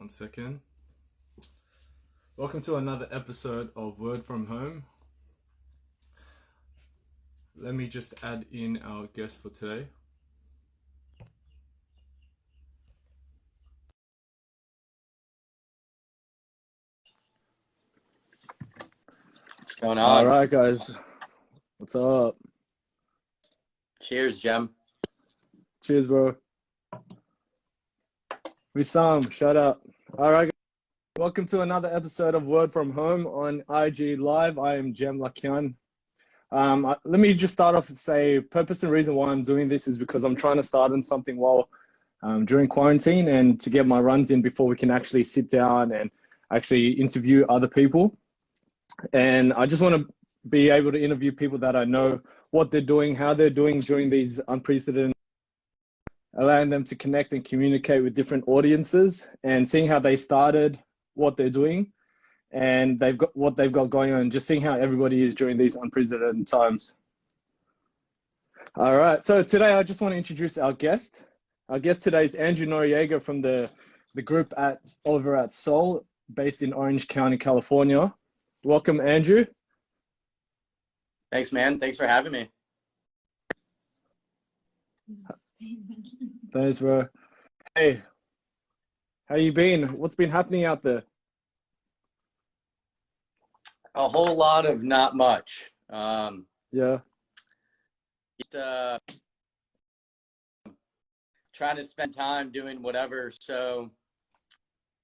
One second. Welcome to another episode of Word from Home. Let me just add in our guest for today. What's going on? All right, guys. What's up? Cheers, Jem. Cheers, bro. Wissam, shout out. All right, welcome to another episode of Word from Home on IG Live. I am Jem Lakian. Let me just start off and say, purpose and reason why I'm doing this is because I'm trying to start on something while during quarantine and to get my runs in before we can actually sit down and actually interview other people. And I just want to be able to interview people that I know, what they're doing, how they're doing during these unprecedented, allowing them to connect and communicate with different audiences and seeing how they started, what they're doing, and what they've got going on, just seeing how everybody is during these unprecedented times. All right, so today I just want to introduce our guest. Our guest today is Andrew Noriega from the group over at Soul, based in Orange County, California. Welcome, Andrew. Thanks, man. Thanks for having me. Thanks, bro. Hey, how you been? What's been happening out there? A whole lot of not much. Yeah. Just, trying to spend time doing whatever. So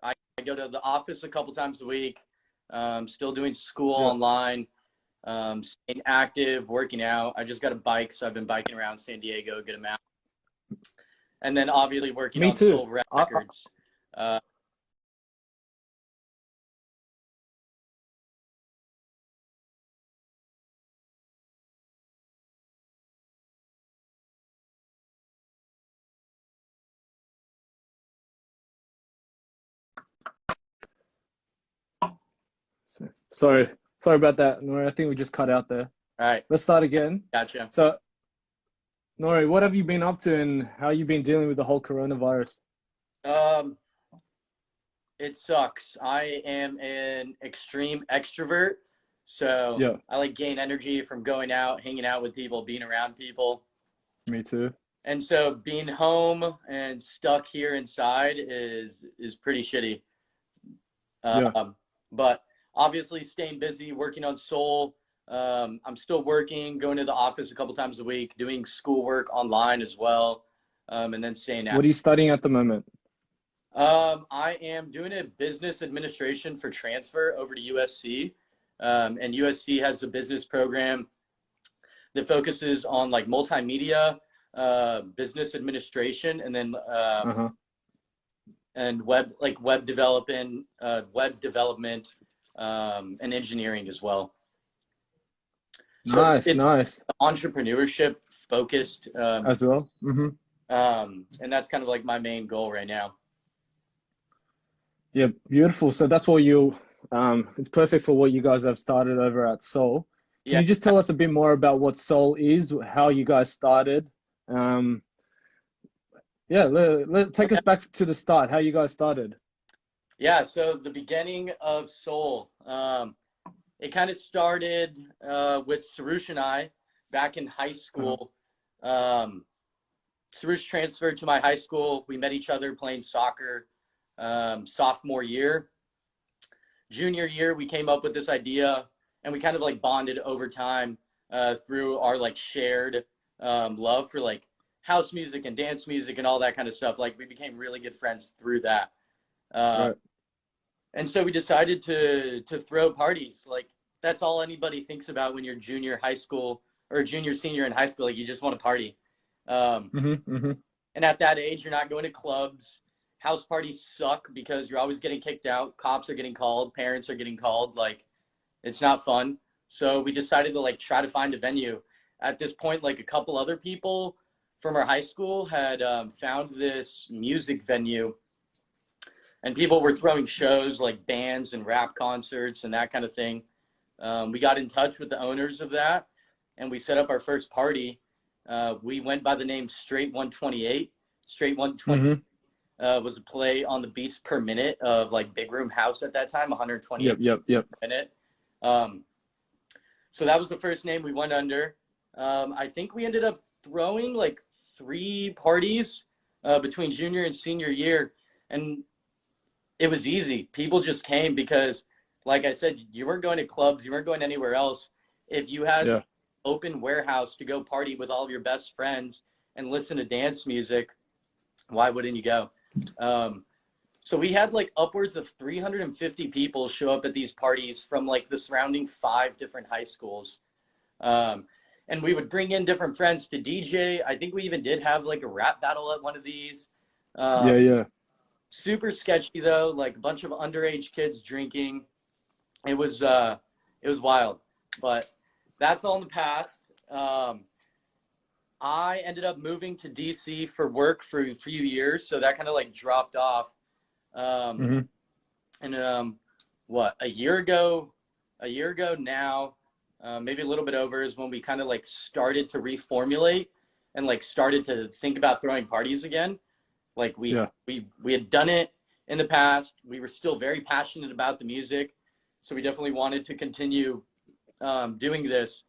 I go to the office a couple times a week. Still doing school online. Staying active, working out. I just got a bike, so I've been biking around San Diego a good amount. And then obviously working on Soul Records. Sorry about that, Nori. I think we just cut out there. All right. Let's start again. Gotcha. So, Nori, what have you been up to and how you been dealing with the whole coronavirus? It sucks. I am an extreme extrovert. So yeah. I like gain energy from going out, hanging out with people, being around people. Me too. And so being home and stuck here inside is pretty shitty. But obviously staying busy, working on Soul. I'm still working, going to the office a couple times a week, doing schoolwork online as well, and then staying out. What are you studying at the moment? I am doing a business administration for transfer over to USC. And USC has a business program that focuses on like multimedia, business administration, and then and web development, and engineering as well. Nice, so it's nice. Entrepreneurship focused as well. And that's kind of like my main goal right now. Yeah, beautiful. So that's what it's perfect for what you guys have started over at Soul. Can you just tell us a bit more about what Soul is, how you guys started? Take us back to the start, how you guys started. Yeah, so the beginning of Soul, it kind of started with Sarush and I back in high school. Sarush transferred to my high school. We met each other playing soccer sophomore year. Junior year, we came up with this idea, and we kind of like bonded over time through our like shared love for like house music and dance music and all that kind of stuff. Like we became really good friends through that. Right. And so we decided to throw parties. Like that's all anybody thinks about when you're junior high school or junior, senior in high school. Like you just want to party. And at that age, you're not going to clubs. House parties suck because you're always getting kicked out. Cops are getting called. Parents are getting called. Like it's not fun. So we decided to like try to find a venue. At this point, like a couple other people from our high school had found this music venue, and people were throwing shows like bands and rap concerts and that kind of thing. We got in touch with the owners of that, and we set up our first party. We went by the name Straight 128. Straight 128 was a play on the beats per minute of like Big Room House at that time, 120 Yep. a minute. So that was the first name we went under. I think we ended up throwing like 3 parties between junior and senior year, and it was easy. People just came because, like I said, you weren't going to clubs, you weren't going anywhere else. If you had an open warehouse to go party with all of your best friends and listen to dance music, why wouldn't you go? So we had like upwards of 350 people show up at these parties from like the surrounding 5 different high schools. And we would bring in different friends to DJ. I think we even did have like a rap battle at one of these. Super sketchy though, like a bunch of underage kids drinking. It was wild, but that's all in the past. I ended up moving to DC for work for a few years, so that kind of like dropped off. And what, a year ago now, maybe a little bit over, is when we kind of like started to reformulate and like started to think about throwing parties again. Like we had done it in the past. We were still very passionate about the music, so we definitely wanted to continue doing this.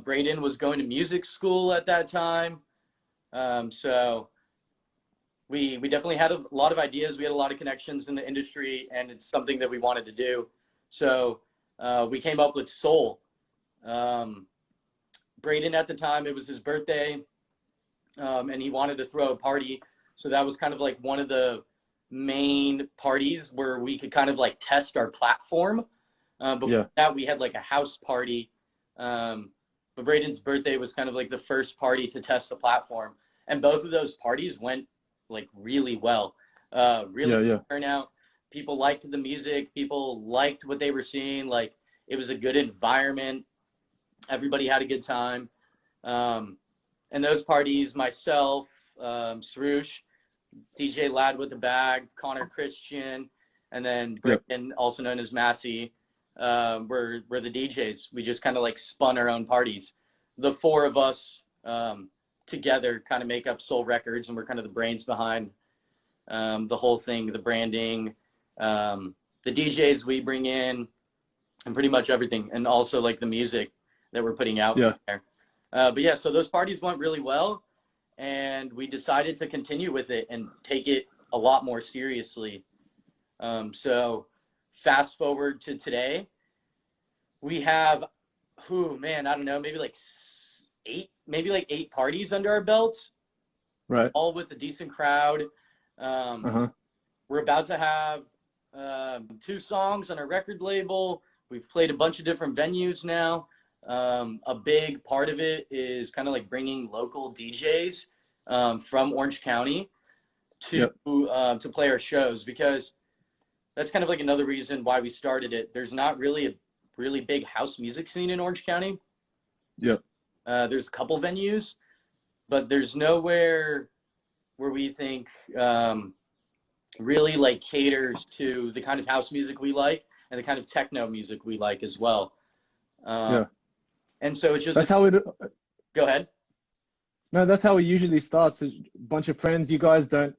Braden was going to music school at that time, so we definitely had a lot of ideas. We had a lot of connections in the industry, and it's something that we wanted to do. So we came up with Soul. Braden at the time, it was his birthday, and he wanted to throw a party. So that was kind of like one of the main parties where we could kind of like test our platform. Before that, we had like a house party. But Braden's birthday was kind of like the first party to test the platform. And both of those parties went like really well. Good turnout. People liked the music. People liked what they were seeing. Like, it was a good environment. Everybody had a good time. And those parties, myself, Sarush, DJ Lad with the Bag, Connor Christian, and then Braden, also known as Massey, were the DJs. We just kind of like spun our own parties. The 4 of us together kind of make up Soul Records, and we're kind of the brains behind the whole thing, the branding, the DJs we bring in, and pretty much everything, and also like the music that we're putting out there. But yeah, so those parties went really well, and we decided to continue with it and take it a lot more seriously. So fast forward to today, we have, I don't know, maybe like 8 parties under our belts, right? All with a decent crowd. We're about to have 2 songs on our record label. We've played a bunch of different venues now. A big part of it is kind of like bringing local DJs from Orange County to play our shows, because that's kind of like another reason why we started it. There's not really a really big house music scene in Orange County. There's a couple venues, but there's nowhere where we think really like caters to the kind of house music we like and the kind of techno music we like as well. And so it's just, that's how it go ahead. No, that's how it usually starts. A bunch of friends. You guys don't,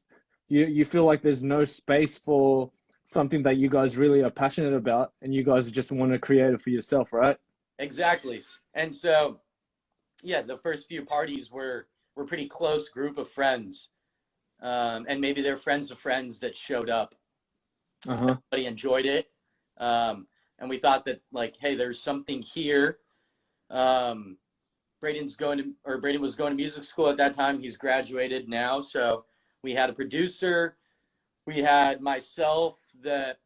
you feel like there's no space for something that you guys really are passionate about, and you guys just want to create it for yourself, right? Exactly. And so, yeah, the first few parties were pretty close group of friends, and maybe they're friends of friends that showed up. Everybody enjoyed it, and we thought that, like, hey, there's something here. Braden was going to music school at that time. He's graduated now, so we had a producer. We had myself that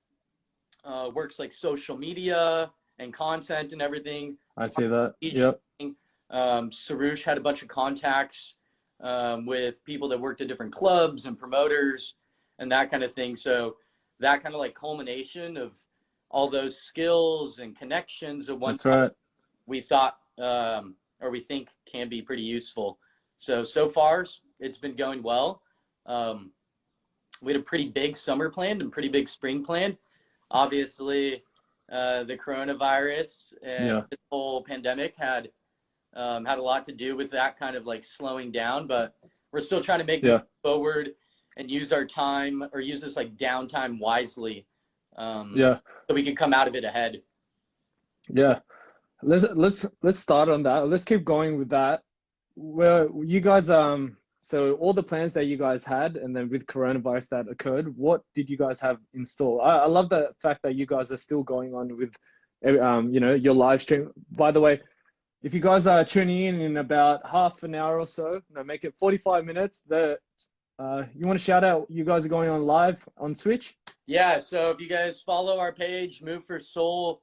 works like social media and content and everything. I see that. Sarush had a bunch of contacts with people that worked at different clubs and promoters and that kind of thing. So that kind of like culmination of all those skills and connections at one time, we thought or we think can be pretty useful. So far it's been going well. We had a pretty big summer planned and pretty big spring planned. Obviously, the coronavirus and this whole pandemic had a lot to do with that kind of like slowing down, but we're still trying to make it forward. and use our time, or use this like downtime wisely. Yeah. So we can come out of it ahead. Yeah. Let's start on that. Let's keep going with that. Well, you guys, so all the plans that you guys had, and then with coronavirus that occurred, what did you guys have in store? I love the fact that you guys are still going on with, you know, your live stream. By the way, if you guys are tuning in about half an hour or so, no, make it 45 minutes. You want to shout out, you guys are going on live on Twitch? Yeah, so if you guys follow our page, Move for Soul,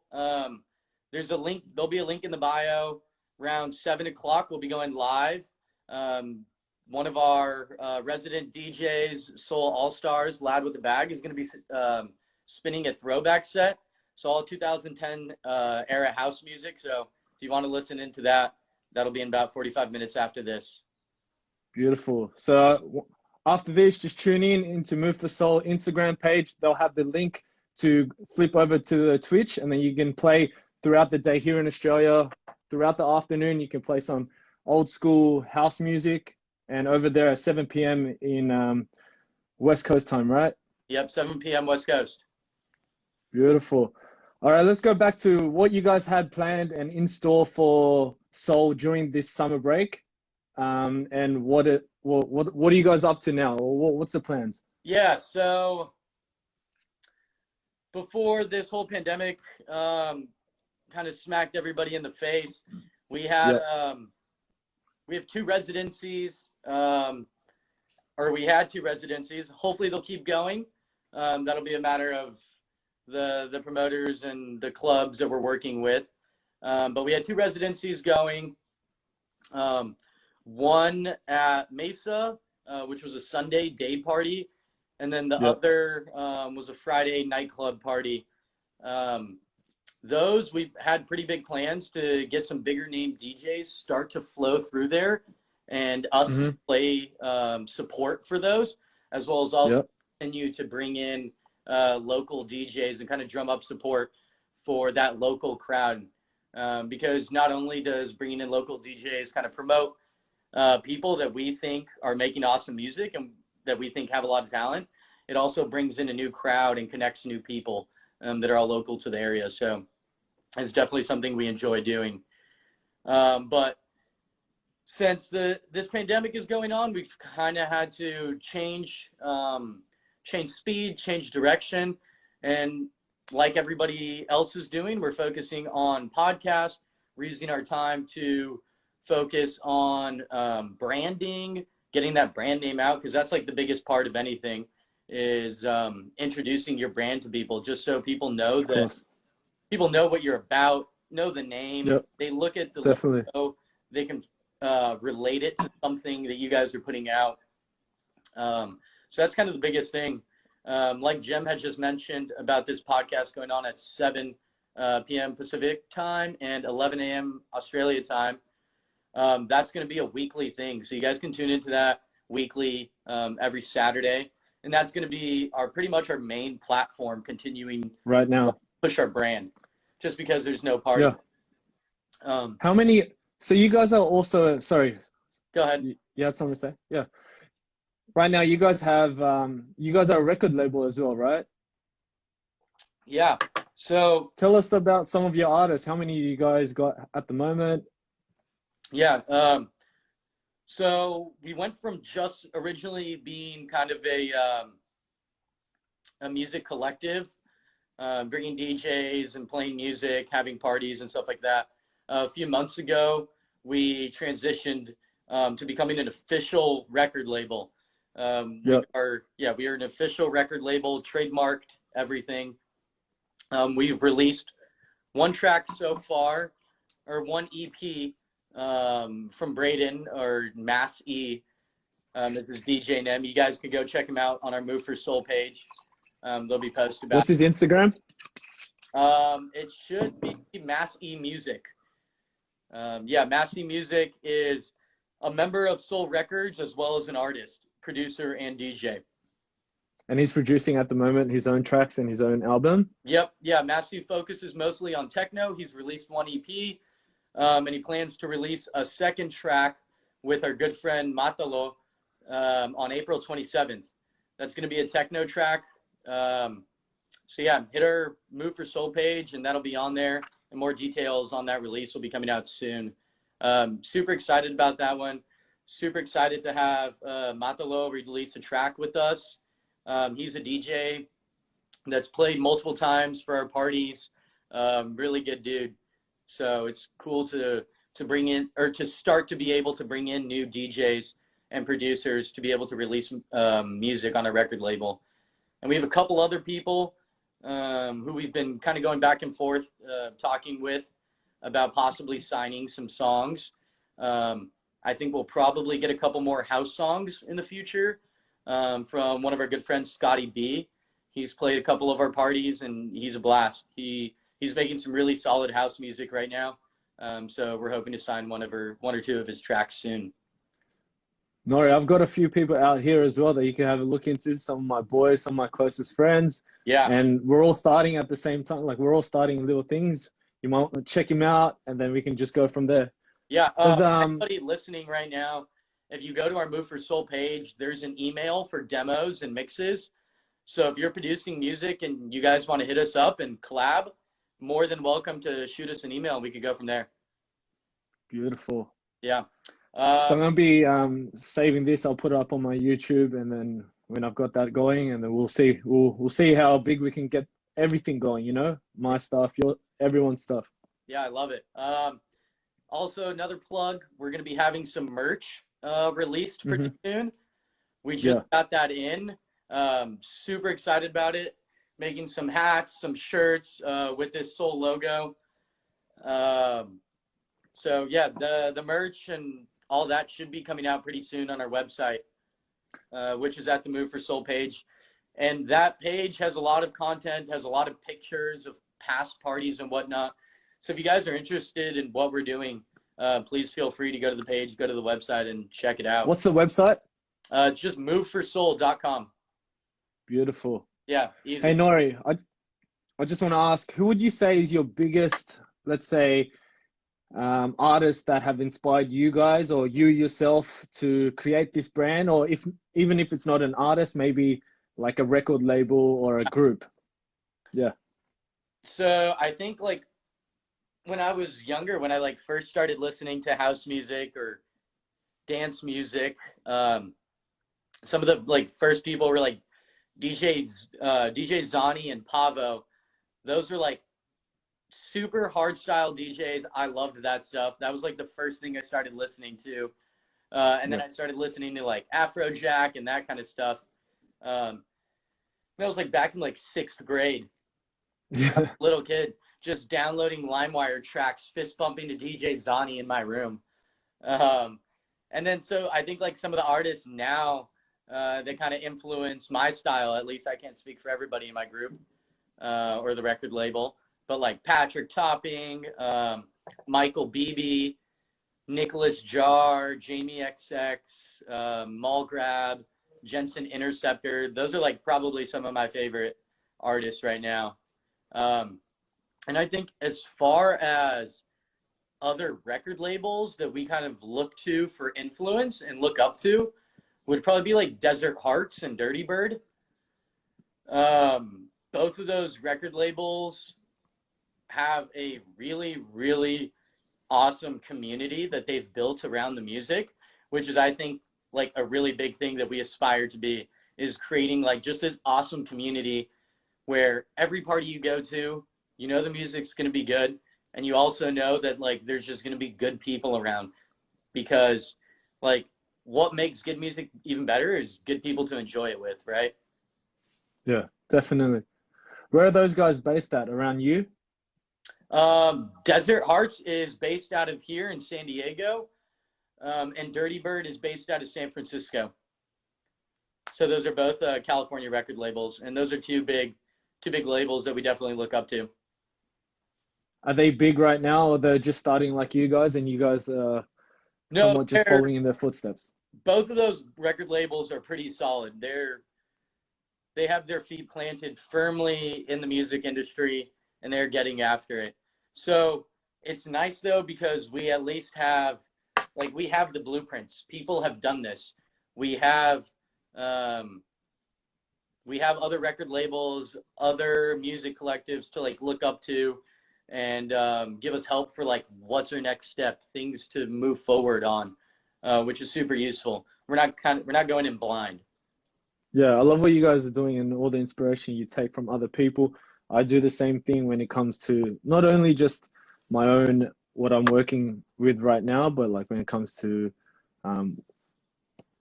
there's a link. There'll be a link in the bio. Around 7 o'clock, we'll be going live. One of our resident DJs, Soul All-Stars, Lad with the Bag, is going to be spinning a throwback set. So all 2010 era house music. So if you want to listen into that, that'll be in about 45 minutes after this. Beautiful. So after this, just tune in into Move for Soul Instagram page. They'll have the link to flip over to the Twitch, and then you can play throughout the day here in Australia. Throughout the afternoon, you can play some old school house music, and over there at 7 p.m. in West Coast time, right? Yep, 7 p.m. West Coast. Beautiful. All right, let's go back to what you guys had planned and in store for Soul during this summer break, and what are you guys up to now? What's the plans? Yeah, so before this whole pandemic kind of smacked everybody in the face, we had we have two residencies, or we had two residencies. Hopefully they'll keep going. That'll be a matter of the promoters and the clubs that we're working with. But we had two residencies going. One at Mesa, which was a Sunday day party, and then the other was a Friday nightclub party. Those, we had pretty big plans to get some bigger name DJs start to flow through there, and us play support for those, as well as also continue to bring in local DJs and kind of drum up support for that local crowd. Because not only does bringing in local DJs kind of promote people that we think are making awesome music and that we think have a lot of talent, it also brings in a new crowd and connects new people that are all local to the area. So it's definitely something we enjoy doing. But since this pandemic is going on, we've kind of had to change speed, change direction. And like everybody else is doing, we're focusing on podcasts. We're using our time to focus on branding, getting that brand name out, because that's like the biggest part of anything, is introducing your brand to people, just so people know that people know what you're about, know the name. They look at the logo, they can relate it to something that you guys are putting out. So that's kind of the biggest thing. Like Jem had just mentioned about this podcast going on at 7 p.m. Pacific time and 11 a.m. Australia time. That's going to be a weekly thing. So you guys can tune into that weekly every Saturday. And that's going to be pretty much our main platform, continuing right now to push our brand, just because there's no party. How many? So you guys are also, sorry. Go ahead. You had something to say? Yeah. Right now, you guys have, you guys are a record label as well, right? Yeah. So tell us about some of your artists. How many you guys got at the moment? Yeah. So we went from just originally being kind of a music collective, bringing DJs and playing music, having parties and stuff like that. A few months ago, we transitioned to becoming an official record label. We are an official record label, trademarked everything. We've released one track so far, or one EP from Braden, or Mass E. This is DJ Nem. You guys can go check him out on our Move for Soul page. They'll be posted about. What's his Instagram? It should be Mass E Music. Mass E Music is a member of Soul Records, as well as an artist, producer, and DJ. And he's producing at the moment his own tracks and his own album? Yep. Yeah, Mass E focuses mostly on techno. He's released one EP, and he plans to release a second track with our good friend Matalo on April 27th. That's going to be a techno track. So yeah, hit our Move for Soul page, and that'll be on there. And more details on that release will be coming out soon. Super excited about that one. Super excited to have Matalo release a track with us. He's a DJ that's played multiple times for our parties. Really good dude. So it's cool to bring in, or to start to be able to bring in new DJs and producers to be able to release music on a record label. And we have a couple other people who we've been kind of going back and forth talking with about possibly signing some songs. I think we'll probably get a couple more house songs in the future from one of our good friends, Scotty B. He's played a couple of our parties, and he's a blast. He's making some really solid house music right now. So we're hoping to sign one or two of his tracks soon. Nori, I've got a few people out here as well that you can have a look into. Some of my boys, some of my closest friends. Yeah. And we're all starting at the same time. Like, we're all starting little things. You might want to check him out, and then we can just go from there. Yeah. Anybody listening right now, if you go to our Move for Soul page, there's an email for demos and mixes. So if you're producing music and you guys want to hit us up and collab, more than welcome to shoot us an email, and we could go from there. Beautiful. Yeah. So I'm going to be saving this. I'll put it up on my YouTube, and then when I've got that going, and then we'll see. We'll see how big we can get everything going, you know? My stuff, everyone's stuff. Yeah, I love it. Also, another plug, we're going to be having some merch released pretty soon. We just got that in. Super excited about it. Making some hats, some shirts with this Soul logo. So yeah, the merch and all that should be coming out pretty soon on our website, which is at the Move for Soul page. And that page has a lot of content, has a lot of pictures of past parties and whatnot. So if you guys are interested in what we're doing, please feel free to go to the page, go to the website, and check it out. What's the website? It's just moveforsoul.com. Beautiful. Yeah, easy. Hey, Nori, I just want to ask, who would you say is your biggest, let's say, artists that have inspired you guys or you yourself to create this brand? Or even if it's not an artist, maybe like a record label or a group? Yeah. So I think, like, when I was younger, when I like first started listening to house music or dance music, some of the like first people were like DJ Zani and Pavo. Those were like super hard style DJs. I loved that stuff. That was like the first thing I started listening to. And then I started listening to like Afrojack and that kind of stuff. That was like back in like 6th grade. Little kid just downloading LimeWire tracks, fist bumping to DJ Zani in my room. And then so I think like some of the artists now, they kind of influence my style. At least I can't speak for everybody in my group or the record label, but like Patrick Topping, Michael Beebe, Nicholas Jar, Jamie XX, Mallgrab, Jensen Interceptor. Those are like probably some of my favorite artists right now. And I think as far as other record labels that we kind of look to for influence and look up to would probably be like Desert Hearts and Dirty Bird. Both of those record labels have a really, really awesome community that they've built around the music, which is, I think, like a really big thing that we aspire to be, is creating like just this awesome community where every party you go to, you know the music's going to be good, and you also know that like there's just going to be good people around, because like what makes good music even better is good people to enjoy it with, right? Yeah, definitely. Where are those guys based at? Around you? Desert Hearts is based out of here in San Diego, and Dirty Bird is based out of San Francisco. So those are both California record labels, and those are two big labels that we definitely look up to. Are they big right now, or they're just starting like you guys, and you guys are somewhat just following in their footsteps? Both of those record labels are pretty solid. They have their feet planted firmly in the music industry, and they're getting after it. So it's nice though, because we at least have, like, we have the blueprints. People have done this. We have we have other record labels, other music collectives to like look up to, and give us help for like what's our next step, things to move forward on, which is super useful. We're not going in blind. Yeah, I love what you guys are doing and all the inspiration you take from other people. I do the same thing when it comes to not only just my own, what I'm working with right now, but like when it comes to um,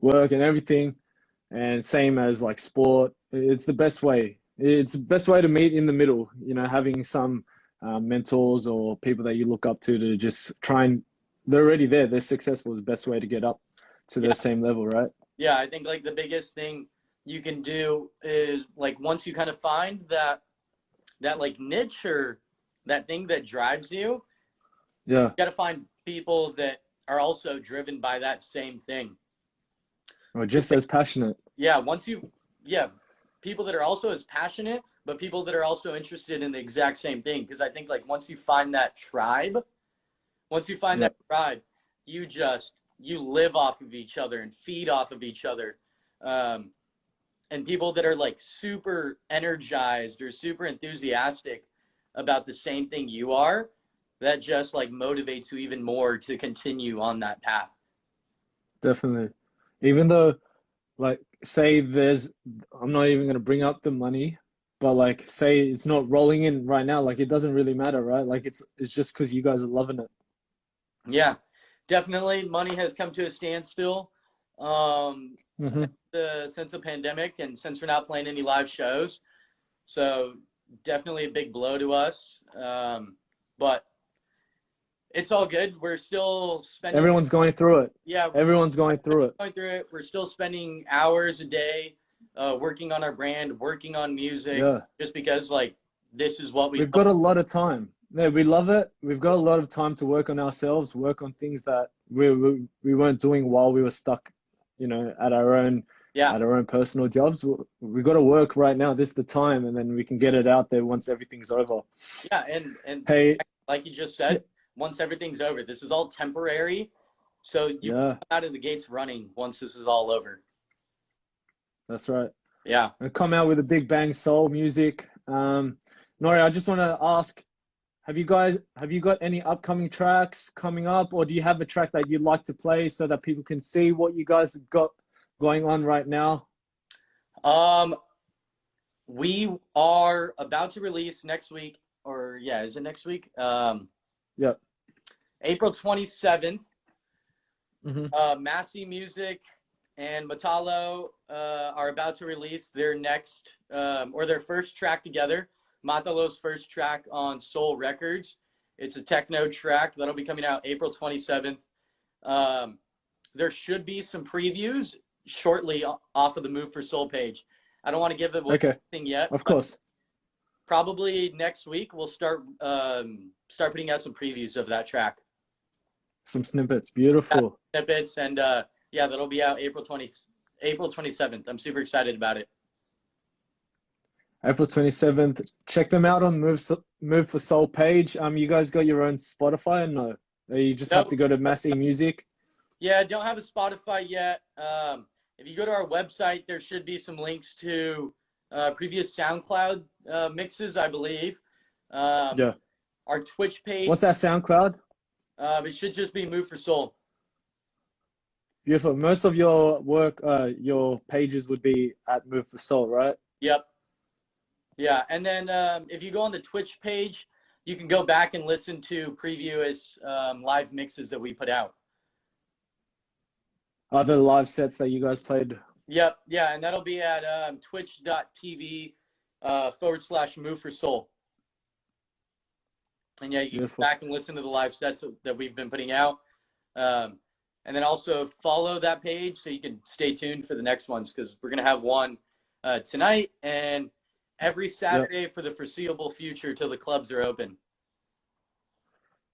work and everything. And same as like sport, it's the best way. It's the best way to meet in the middle, you know, having some mentors or people that you look up to just try and they're already there, they're successful, is the best way to get up to Yeah. the same level, right? Yeah, I think like the biggest thing you can do is like once you kind of find that like niche or that thing that drives you, Yeah. you got to find people that are also driven by that same thing. Or just as passionate. Yeah, people that are also as passionate, but people that are also interested in the exact same thing. Because I think like once you find that tribe, you live off of each other and feed off of each other. And people that are like super energized or super enthusiastic about the same thing you are, that just like motivates you even more to continue on that path. Definitely. Even though, like, say I'm not even going to bring up the money, but like, say it's not rolling in right now, like, it doesn't really matter, right? Like, it's just because you guys are loving it. Yeah, definitely. Money has come to a standstill since the pandemic and since we're not playing any live shows. So definitely a big blow to us. But it's all good. We're still spending. Everyone's going through it. Yeah, everyone's going through it. We're still spending hours a day working on our brand, working on music, just because like this is what we've got a lot of time. Yeah, we love it. We've got a lot of time to work on ourselves, work on things that we weren't doing while we were stuck, you know, at our own personal jobs. We've got to work right now. This is the time, and then we can get it out there once everything's over. Yeah, and hey, like you just said, once everything's over, this is all temporary. So you come out of the gates running once this is all over. That's right. Yeah. And come out with a big bang soul music. Nori, I just want to ask, have you got any upcoming tracks coming up, or do you have a track that you'd like to play so that people can see what you guys have got going on right now? We are about to release next week, is it next week? Yep. April 27th. Mm-hmm. Massey Music and Matalo are about to release their next or their first track together. Matalo's first track on Soul Records. It's a techno track that'll be coming out April 27th. There should be some previews shortly off of the Move for Soul page. I don't want to give away anything yet. Of course. Probably next week we'll start putting out some previews of that track. Some snippets. Beautiful. Snippets, and that'll be out April 27th. I'm super excited about it. April 27th. Check them out on Move for Soul page. You guys got your own Spotify or no? Or you just have to go to Massey Music? Yeah, don't have a Spotify yet. If you go to our website, there should be some links to previous SoundCloud mixes, I believe. Our Twitch page. What's that, SoundCloud? It should just be Move for Soul. Beautiful. Most of your work, your pages would be at Move for Soul, right? Yep. Yeah, and then if you go on the Twitch page, you can go back and listen to previous live mixes that we put out. Other live sets that you guys played? Yep, yeah, and that'll be at twitch.tv /Move for Soul. And yeah, you can go back and listen to the live sets that we've been putting out. And then also follow that page so you can stay tuned for the next ones, because we're going to have one tonight and every Saturday for the foreseeable future till the clubs are open.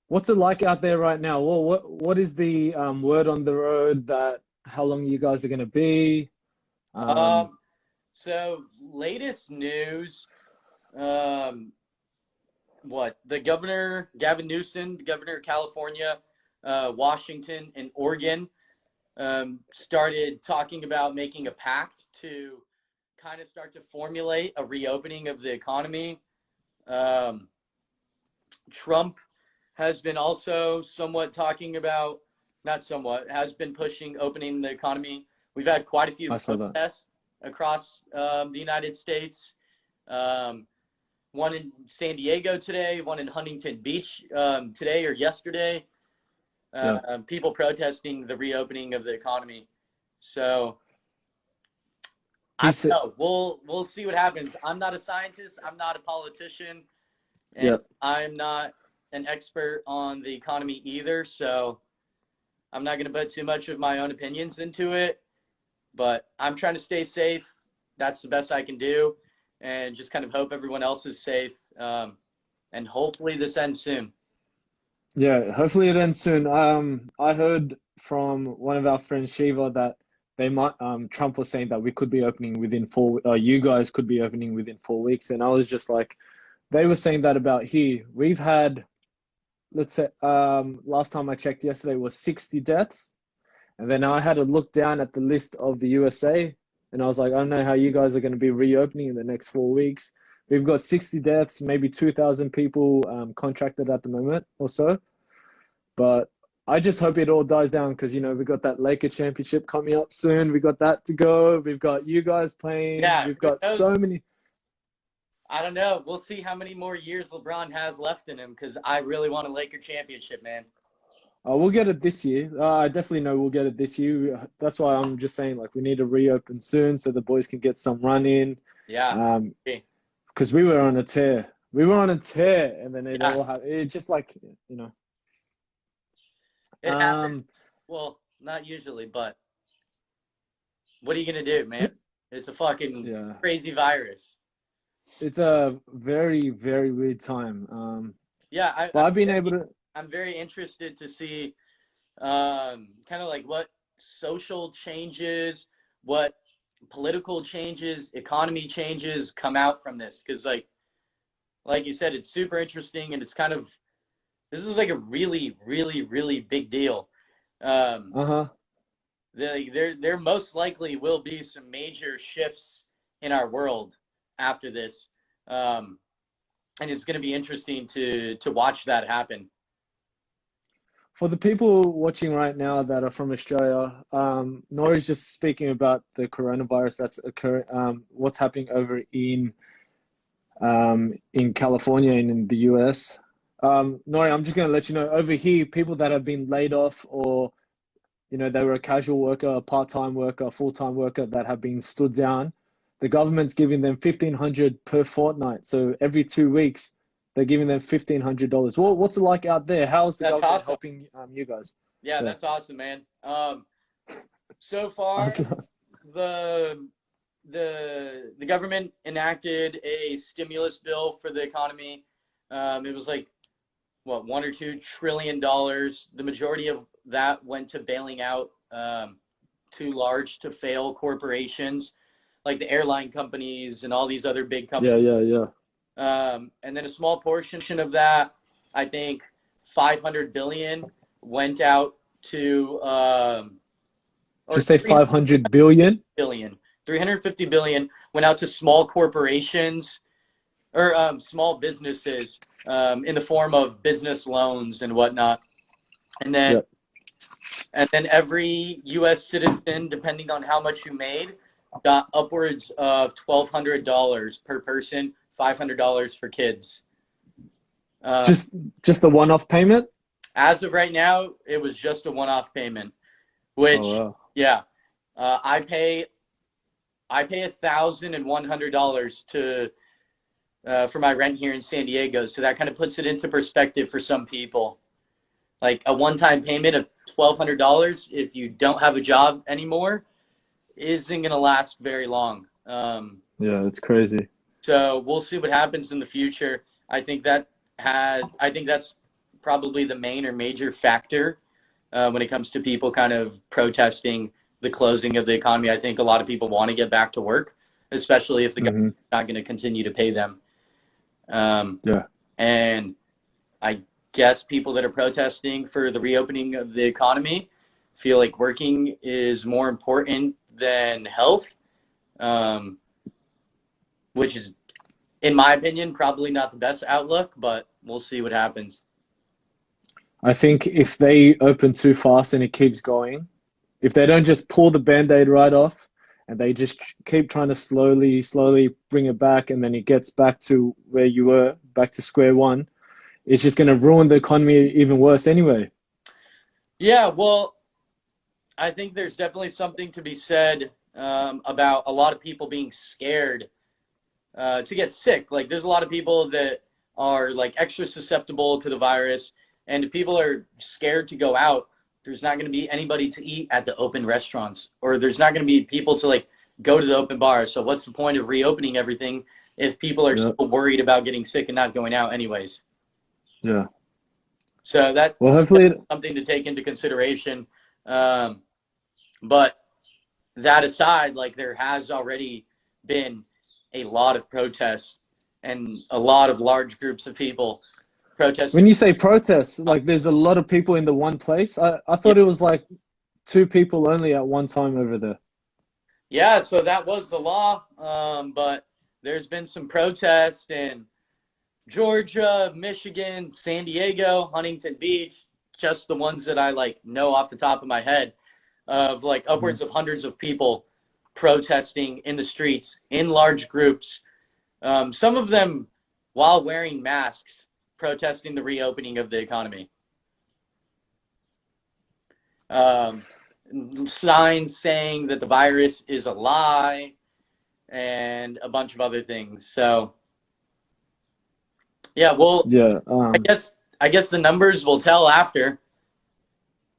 What's it like out there right now? Well, what is the word on the road that how long you guys are going to be? So latest news, the governor, Gavin Newsom, the governor of California, Washington, and Oregon started talking about making a pact to kind of start to formulate a reopening of the economy. Trump has been also somewhat talking about, not somewhat, has been pushing opening the economy. We've had quite a few protests across the United States. One in San Diego today, one in Huntington Beach today or yesterday. People protesting the reopening of the economy. So I don't know. We'll see what happens. I'm not a scientist. I'm not a politician. And I'm not an expert on the economy either. So I'm not going to put too much of my own opinions into it. But I'm trying to stay safe. That's the best I can do. And just kind of hope everyone else is safe. And hopefully this ends soon. Yeah, hopefully it ends soon. I heard from one of our friends, Shiva, that they might. Trump was saying that we could be opening within you guys could be opening within 4 weeks, and I was just like, they were saying that about here. We've had, let's say, last time I checked yesterday was 60 deaths, and then I had a look down at the list of the USA, and I was like, I don't know how you guys are going to be reopening in the next 4 weeks. We've got 60 deaths, maybe 2,000 people contracted at the moment or so. But I just hope it all dies down because, we got that Laker championship coming up soon. We got that to go. We've got you guys playing. Yeah, we've got so many. I don't know. We'll see how many more years LeBron has left in him because I really want a Laker championship, man. We'll get it this year. I definitely know we'll get it this year. That's why I'm just saying, like, we need to reopen soon so the boys can get some run in. Yeah. Because we were on a tear. And then it all happened. It just like, It happens. Well, not usually, but what are you going to do, man? It's a fucking crazy virus. It's a very, very weird time. I'm very interested to see kind of like what social changes, what political changes, economy changes come out from this. Because like you said, it's super interesting, and it's kind of, this is like a really, really, really big deal. There most likely will be some major shifts in our world after this. And it's going to be interesting to watch that happen. For the people watching right now that are from Australia, Nori's just speaking about the coronavirus that's occurring, what's happening over in California and in the US. Nori, I'm just going to let you know, over here, people that have been laid off or, they were a casual worker, a part-time worker, a full-time worker that have been stood down, the government's giving them $1,500 per fortnight. So every 2 weeks, they're giving them $1,500. Well, what's it like out there? How's the government helping you guys? Yeah, that's awesome, man. So far, the government enacted a stimulus bill for the economy. It was like, $1 or $2 trillion. The majority of that went to bailing out too large to fail corporations, like the airline companies and all these other big companies. Yeah. And then a small portion of that, I think $500 billion went out to just say 500 billion? Billion. $350 billion went out to small corporations or small businesses in the form of business loans and whatnot. And then every U.S. citizen, depending on how much you made, got upwards of $1,200 per person, $500 for kids. Just a one-off payment? As of right now, it was just a one-off payment, which I pay $1,100 to for my rent here in San Diego. So that kind of puts it into perspective for some people. Like a one-time payment of $1,200 if you don't have a job anymore isn't going to last very long. It's crazy. So we'll see what happens in the future. I think that's probably the main or major factor when it comes to people kind of protesting the closing of the economy. I think a lot of people want to get back to work, especially if the government's not going to continue to pay them. And I guess people that are protesting for the reopening of the economy feel like working is more important than health. which is, in my opinion, probably not the best outlook, but we'll see what happens. I think if they open too fast and it keeps going, if they don't just pull the band-aid right off and they just keep trying to slowly bring it back, and then it gets back to where you were, back to square one, it's just going to ruin the economy even worse anyway. Yeah, well, I think there's definitely something to be said about a lot of people being scared to get sick. Like, there's a lot of people that are like extra susceptible to the virus, and if people are scared to go out, there's not going to be anybody to eat at the open restaurants, or there's not going to be people to like go to the open bars. So what's the point of reopening everything if people are so worried about getting sick and not going out anyways? Yeah. So that's something to take into consideration. But that aside, like, there has already been a lot of protests and a lot of large groups of people protesting. When you say protests, like, there's a lot of people in the one place. I thought it was like 2 people only at one time over there. Yeah, so that was the law. But there's been some protests in Georgia, Michigan, San Diego, Huntington Beach, just the ones that I like know off the top of my head, of like upwards of hundreds of people protesting in the streets in large groups. Some of them while wearing masks, protesting the reopening of the economy. Signs saying that the virus is a lie, and a bunch of other things. So yeah, well, yeah, I guess the numbers will tell after.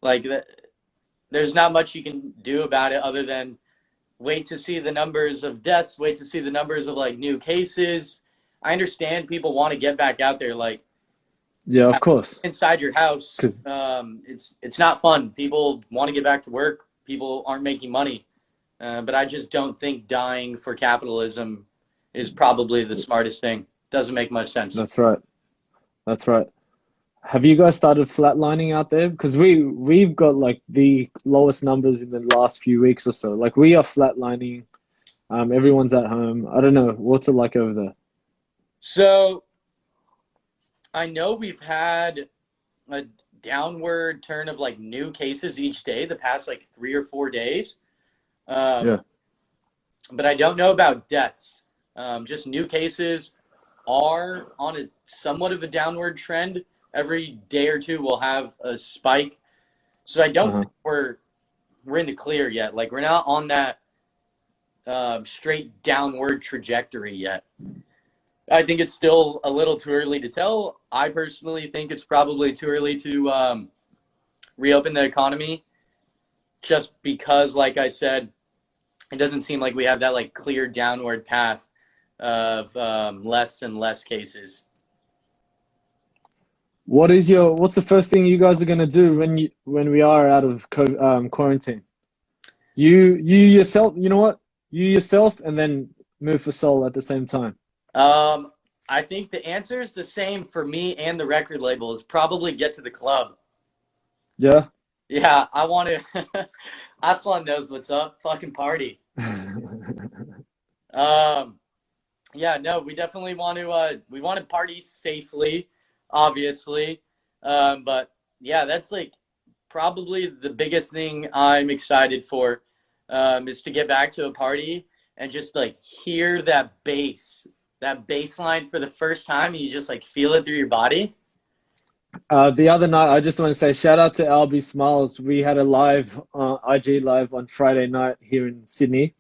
Like, there's not much you can do about it other than wait to see the numbers of deaths, wait to see the numbers of like new cases. I understand people want to get back out there, like, yeah, of course, inside your house. It's not fun. People want to get back to work. People aren't making money. But I just don't think dying for capitalism is probably the smartest thing. Doesn't make much sense. That's right. Have you guys started flatlining out there? Because we've got like the lowest numbers in the last few weeks or so. Like, we are flatlining. Everyone's at home. I don't know, what's it like over there? So I know we've had a downward turn of like new cases each day the past like 3 or 4 days. Yeah. But I don't know about deaths. Just new cases are on a somewhat of a downward trend. Every day or two we'll have a spike. So I don't think we're in the clear yet. Like, we're not on that straight downward trajectory yet. I think it's still a little too early to tell. I personally think it's probably too early to reopen the economy, just because, like I said, it doesn't seem like we have that like clear downward path of less and less cases. What's the first thing you guys are gonna do when we are out of quarantine? You yourself, you know what? You yourself, and then move for Seoul at the same time. I think the answer is the same for me and the record label. Is probably get to the club. Yeah. Yeah, I want to. Aslan knows what's up. Fucking party. Yeah, no, we definitely want to party safely, obviously. But yeah, that's like probably the biggest thing I'm excited for, is to get back to a party and just like hear that bass line for the first time, and you just like feel it through your body. The other night, I just want to say shout out to Albie Smiles. We had a live IG live on Friday night here in Sydney,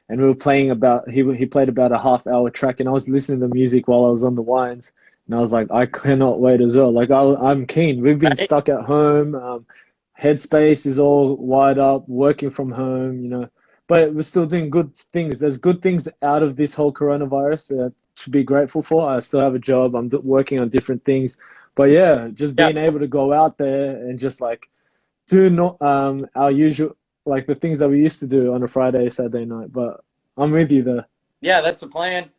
and we were playing he played about a half-hour track, and I was listening to the music while I was on the wines, and I was like, I cannot wait as well. Like, I'm keen. We've been stuck at home. Headspace is all wired up, working from home, you know, but we're still doing good things. There's good things out of this whole coronavirus to be grateful for. I still have a job. I'm working on different things. But yeah, just being able to go out there and just like do not our usual, like the things that we used to do on a Friday, Saturday night. But I'm with you there. Yeah, that's the plan.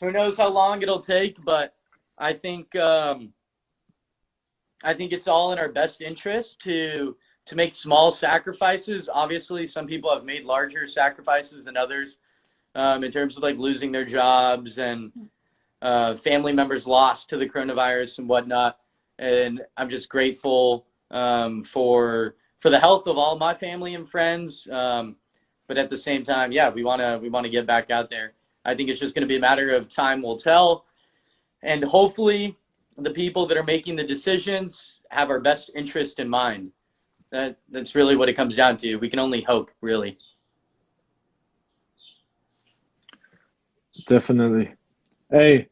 Who knows how long it'll take, but I think it's all in our best interest to make small sacrifices. Obviously, some people have made larger sacrifices than others. in terms of like losing their jobs and family members lost to the coronavirus and whatnot. And I'm just grateful for the health of all my family and friends. But at the same time, yeah, we want to get back out there. I think it's just going to be a matter of time will tell. And hopefully the people that are making the decisions have our best interest in mind. That's really what it comes down to. We can only hope, really. Definitely. Hey,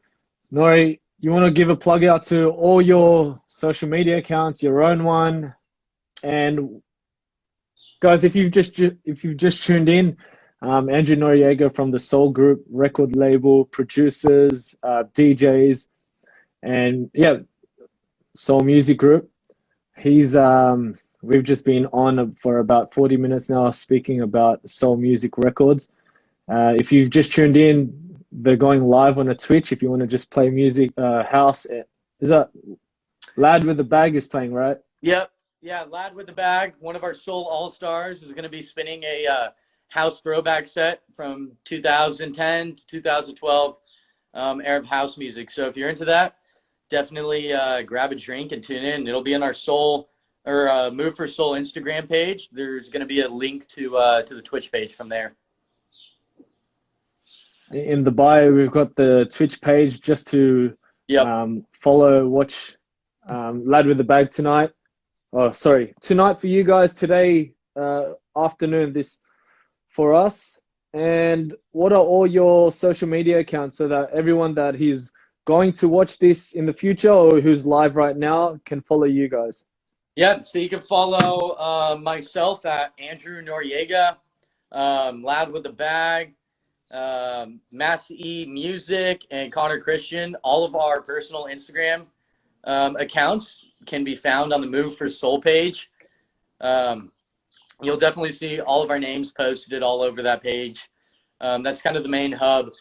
Nori, you want to give a plug out to all your social media accounts, your own one, and guys, if you've just tuned in, Andrew Noriega from the Soul Group record label, producers, DJs, and yeah, Soul Music Group. He's we've just been on for about 40 minutes now speaking about Soul Music Records. If you've just tuned in, they're going live on a Twitch. If you want to just play music, house, is that Lad with the Bag is playing, right? Yep. Yeah, Lad with the Bag, one of our Soul All-Stars, is going to be spinning a house throwback set from 2010 to 2012 Arab house music. So if you're into that, definitely grab a drink and tune in. It'll be on our Soul or Move for Soul Instagram page. There's going to be a link to the Twitch page from there. In the bio, we've got the Twitch page just to follow, watch Lad with the Bag tonight. Oh, sorry, tonight for you guys, today afternoon this for us. And what are all your social media accounts so that everyone that is going to watch this in the future or who's live right now can follow you guys? Yeah, so you can follow myself at Andrew Noriega, Lad with the Bag, Mass E Music, and Connor Christian. All of our personal Instagram accounts can be found on the Move for Soul page. You'll definitely see all of our names posted all over that page. That's kind of the main hub.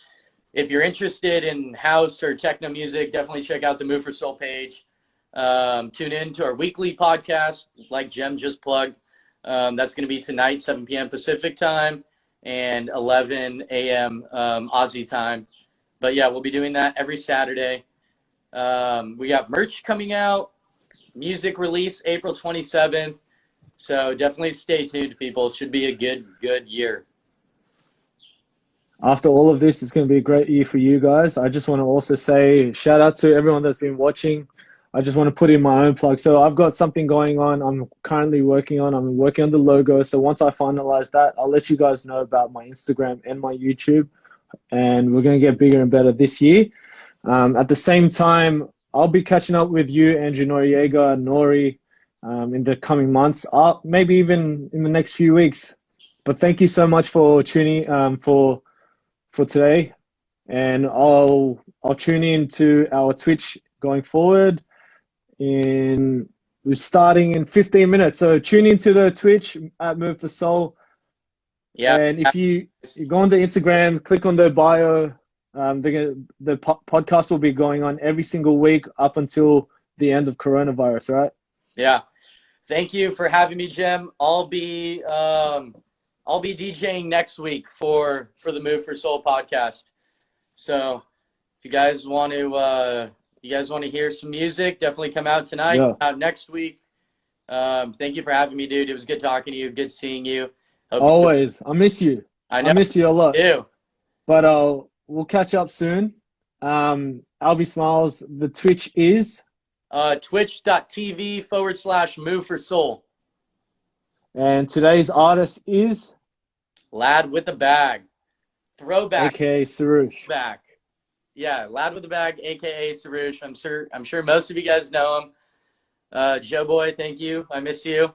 If you're interested in house or techno music, definitely check out the Move for Soul page. Tune in to our weekly podcast, like Jem just plugged. That's going to be tonight, 7 p.m. Pacific time and 11 a.m. Aussie time. But yeah, we'll be doing that every Saturday. We got merch coming out, music release April 27th. So definitely stay tuned, people. It should be a good year. After all of this, it's going to be a great year for you guys. I just want to also say shout out to everyone that's been watching. I just want to put in my own plug. So I've got something going on. I'm currently working on the logo. So once I finalize that, I'll let you guys know about my Instagram and my YouTube. And we're going to get bigger and better this year. At the same time, I'll be catching up with you, Andrew Noriega, Nori, in the coming months, maybe even in the next few weeks. But thank you so much for tuning for today, and I'll tune in to our Twitch going forward. We're starting in 15 minutes, so tune into the Twitch at Move for Soul. Yeah, and if you go on the Instagram, click on the bio. The podcast will be going on every single week up until the end of coronavirus, right? Yeah. Thank you for having me, Jem. I'll be DJing next week for the Move for Soul podcast. So if you guys want to hear some music, definitely come out tonight. Yeah. Out next week. Thank you for having me, dude. It was good talking to you. Good seeing you. Always. I miss you. I miss you a lot. Too. But we'll catch up soon. Albie Smiles, the Twitch is twitch.tv/Move for Soul. And today's artist is Lad with the Bag. Throwback. AKA Sarush. Back. Yeah, Lad with the Bag, AKA Sarush. I'm sure most of you guys know him. Joe Boy, thank you. I miss you.